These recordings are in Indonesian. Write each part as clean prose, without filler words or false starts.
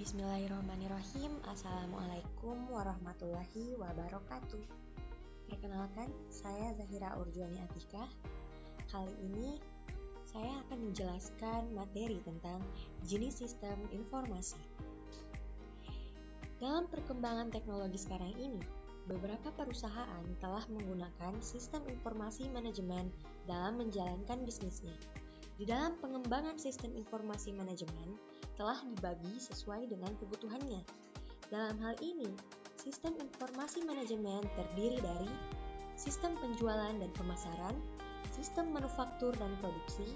Bismillahirrahmanirrahim. Assalamualaikum warahmatullahi wabarakatuh. Perkenalkan, saya Zahira Urjuani Atikah. Kali ini saya akan menjelaskan materi tentang jenis sistem informasi. Dalam perkembangan teknologi sekarang ini, beberapa perusahaan telah menggunakan sistem informasi manajemen dalam menjalankan bisnisnya. Di dalam pengembangan sistem informasi manajemen telah dibagi sesuai dengan kebutuhannya. Dalam hal ini, sistem informasi manajemen terdiri dari sistem penjualan dan pemasaran, sistem manufaktur dan produksi,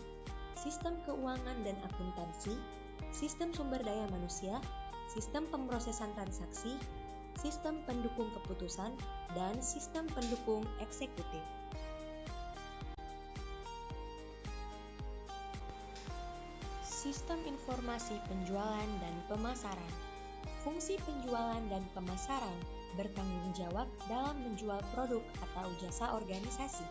sistem keuangan dan akuntansi, sistem sumber daya manusia, sistem pemrosesan transaksi, sistem pendukung keputusan, dan sistem pendukung eksekutif. Sistem informasi penjualan dan pemasaran. Fungsi penjualan dan pemasaran bertanggung jawab dalam menjual produk atau jasa organisasi.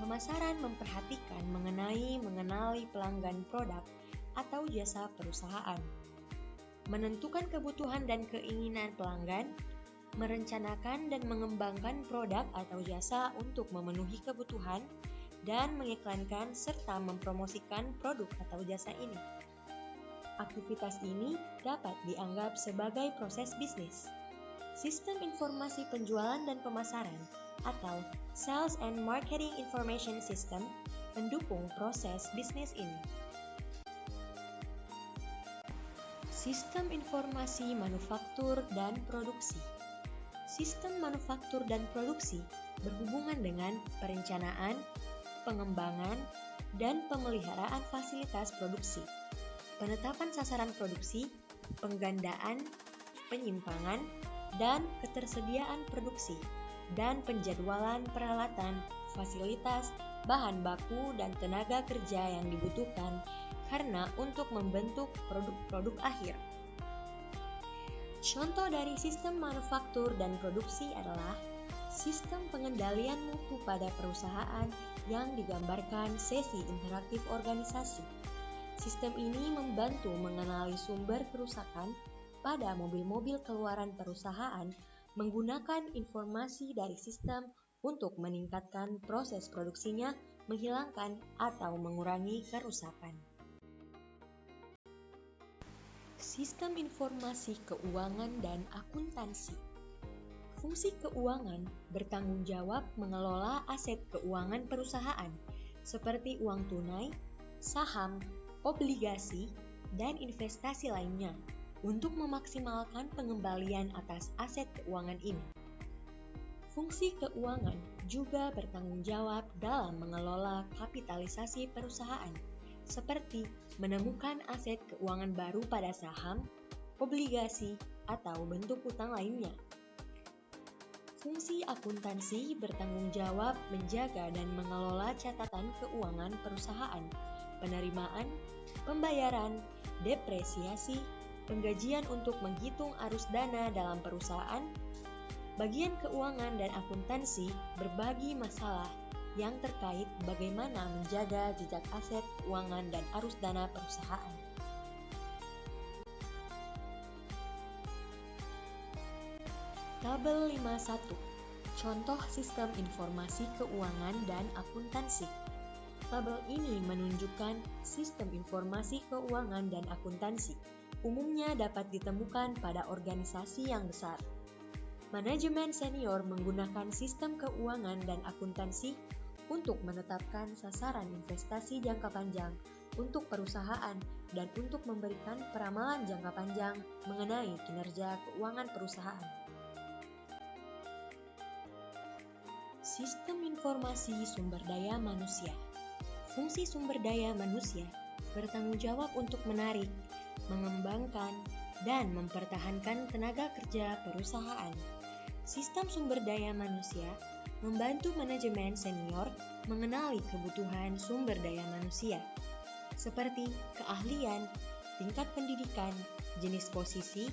Pemasaran memperhatikan mengenali pelanggan produk atau jasa perusahaan, menentukan kebutuhan dan keinginan pelanggan, merencanakan dan mengembangkan produk atau jasa untuk memenuhi kebutuhan, dan mengiklankan serta mempromosikan produk atau jasa ini. Aktivitas ini dapat dianggap sebagai proses bisnis. Sistem informasi penjualan dan pemasaran atau Sales and Marketing Information System mendukung proses bisnis ini. Sistem informasi manufaktur dan produksi. Sistem manufaktur dan produksi berhubungan dengan perencanaan, pengembangan, dan pemeliharaan fasilitas produksi, penetapan sasaran produksi, penggandaan, penyimpangan, dan ketersediaan produksi, dan penjadwalan peralatan, fasilitas, bahan baku, dan tenaga kerja yang dibutuhkan karena untuk membentuk produk-produk akhir. Contoh dari sistem manufaktur dan produksi adalah sistem pengendalian mutu pada perusahaan yang digambarkan sesi interaktif organisasi. Sistem ini membantu mengenali sumber kerusakan pada mobil-mobil keluaran perusahaan menggunakan informasi dari sistem untuk meningkatkan proses produksinya, menghilangkan atau mengurangi kerusakan. Sistem informasi keuangan dan akuntansi. Fungsi keuangan bertanggung jawab mengelola aset keuangan perusahaan seperti uang tunai, saham, obligasi, dan investasi lainnya untuk memaksimalkan pengembalian atas aset keuangan ini. Fungsi keuangan juga bertanggung jawab dalam mengelola kapitalisasi perusahaan seperti menemukan aset keuangan baru pada saham, obligasi, atau bentuk hutang lainnya. Fungsi akuntansi bertanggung jawab menjaga dan mengelola catatan keuangan perusahaan, penerimaan, pembayaran, depresiasi, penggajian untuk menghitung arus dana dalam perusahaan. Bagian keuangan dan akuntansi berbagi masalah yang terkait bagaimana menjaga jejak aset keuangan dan arus dana perusahaan. Tabel 51. Contoh sistem informasi keuangan dan akuntansi. Tabel ini menunjukkan sistem informasi keuangan dan akuntansi. Umumnya dapat ditemukan pada organisasi yang besar. Manajemen senior menggunakan sistem keuangan dan akuntansi untuk menetapkan sasaran investasi jangka panjang untuk perusahaan dan untuk memberikan peramalan jangka panjang mengenai kinerja keuangan perusahaan. Sistem informasi sumber daya manusia. Fungsi sumber daya manusia bertanggung jawab untuk menarik, mengembangkan, dan mempertahankan tenaga kerja perusahaan. Sistem sumber daya manusia membantu manajemen senior mengenali kebutuhan sumber daya manusia, seperti keahlian, tingkat pendidikan, jenis posisi,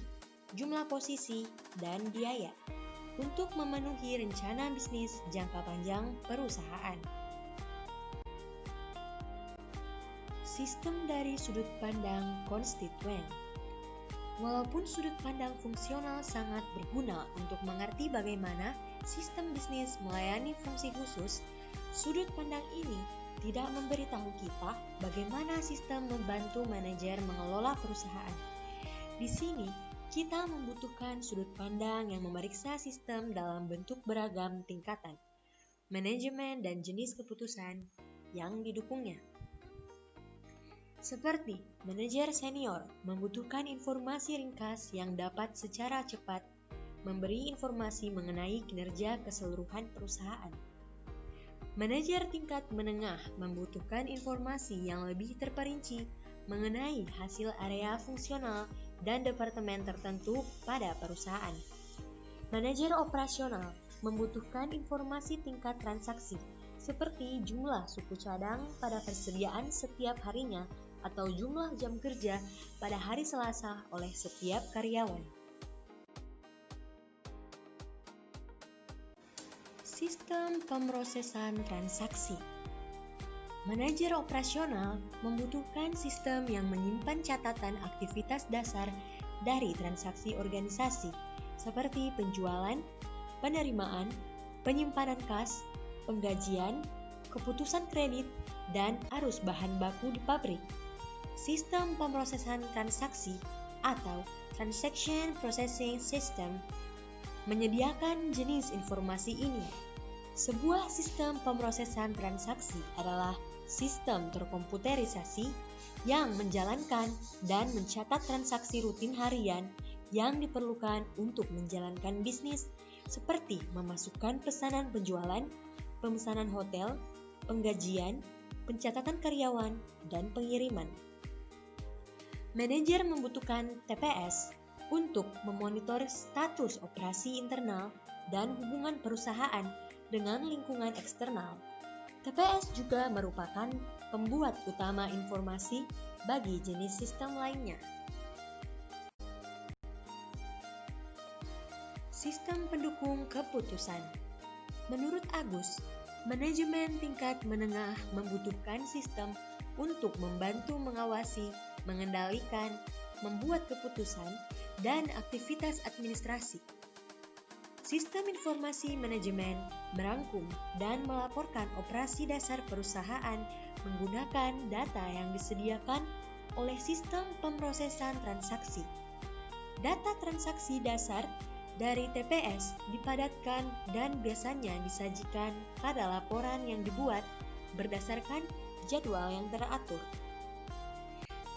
jumlah posisi, dan biaya, untuk memenuhi rencana bisnis jangka panjang perusahaan. Sistem dari sudut pandang konstituen. Walaupun sudut pandang fungsional sangat berguna untuk mengerti bagaimana sistem bisnis melayani fungsi khusus, sudut pandang ini tidak memberitahu kita bagaimana sistem membantu manajer mengelola perusahaan. Di sini, kita membutuhkan sudut pandang yang memeriksa sistem dalam bentuk beragam tingkatan, manajemen dan jenis keputusan yang didukungnya. Seperti manajer senior membutuhkan informasi ringkas yang dapat secara cepat memberi informasi mengenai kinerja keseluruhan perusahaan. Manajer tingkat menengah membutuhkan informasi yang lebih terperinci mengenai hasil area fungsional dan departemen tertentu pada perusahaan. Manajer operasional membutuhkan informasi tingkat transaksi seperti jumlah suku cadang pada persediaan setiap harinya atau jumlah jam kerja pada hari Selasa oleh setiap karyawan. Sistem pemrosesan transaksi. Manajer operasional membutuhkan sistem yang menyimpan catatan aktivitas dasar dari transaksi organisasi seperti penjualan, penerimaan, penyimpanan kas, penggajian, keputusan kredit, dan arus bahan baku di pabrik. Sistem pemrosesan transaksi atau Transaction Processing System menyediakan jenis informasi ini. Sebuah sistem pemrosesan transaksi adalah sistem terkomputerisasi yang menjalankan dan mencatat transaksi rutin harian yang diperlukan untuk menjalankan bisnis seperti memasukkan pesanan penjualan, pemesanan hotel, penggajian, pencatatan karyawan, dan pengiriman. Manajer membutuhkan TPS untuk memonitor status operasi internal dan hubungan perusahaan dengan lingkungan eksternal. TPS juga merupakan pembuat utama informasi bagi jenis sistem lainnya. Sistem pendukung keputusan. Menurut Agus, manajemen tingkat menengah membutuhkan sistem untuk membantu mengawasi, mengendalikan, membuat keputusan, dan aktivitas administrasi. Sistem informasi manajemen merangkum dan melaporkan operasi dasar perusahaan menggunakan data yang disediakan oleh sistem pemrosesan transaksi. Data transaksi dasar dari TPS dipadatkan dan biasanya disajikan pada laporan yang dibuat berdasarkan jadwal yang teratur.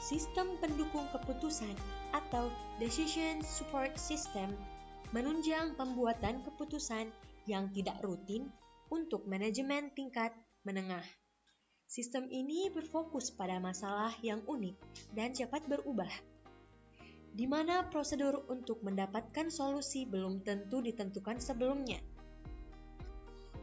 Sistem pendukung keputusan atau Decision Support System menunjang pembuatan keputusan yang tidak rutin untuk manajemen tingkat menengah. Sistem ini berfokus pada masalah yang unik dan cepat berubah, di mana prosedur untuk mendapatkan solusi belum tentu ditentukan sebelumnya.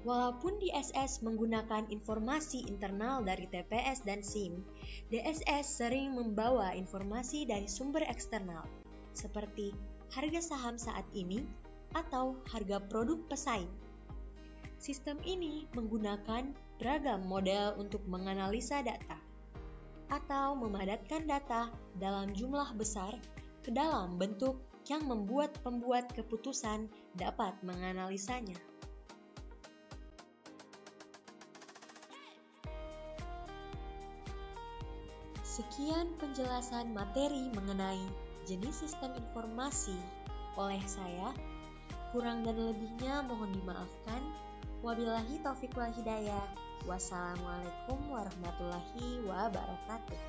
Walaupun DSS menggunakan informasi internal dari TPS dan SIM, DSS sering membawa informasi dari sumber eksternal, seperti harga saham saat ini atau harga produk pesaing. Sistem ini menggunakan beragam model untuk menganalisa data, atau memadatkan data dalam jumlah besar ke dalam bentuk yang membuat pembuat keputusan dapat menganalisanya. Sekian penjelasan materi mengenai jenis sistem informasi oleh saya. Kurang dan lebihnya mohon dimaafkan. Wabillahi taufiq wal hidayah. Wassalamualaikum warahmatullahi wabarakatuh.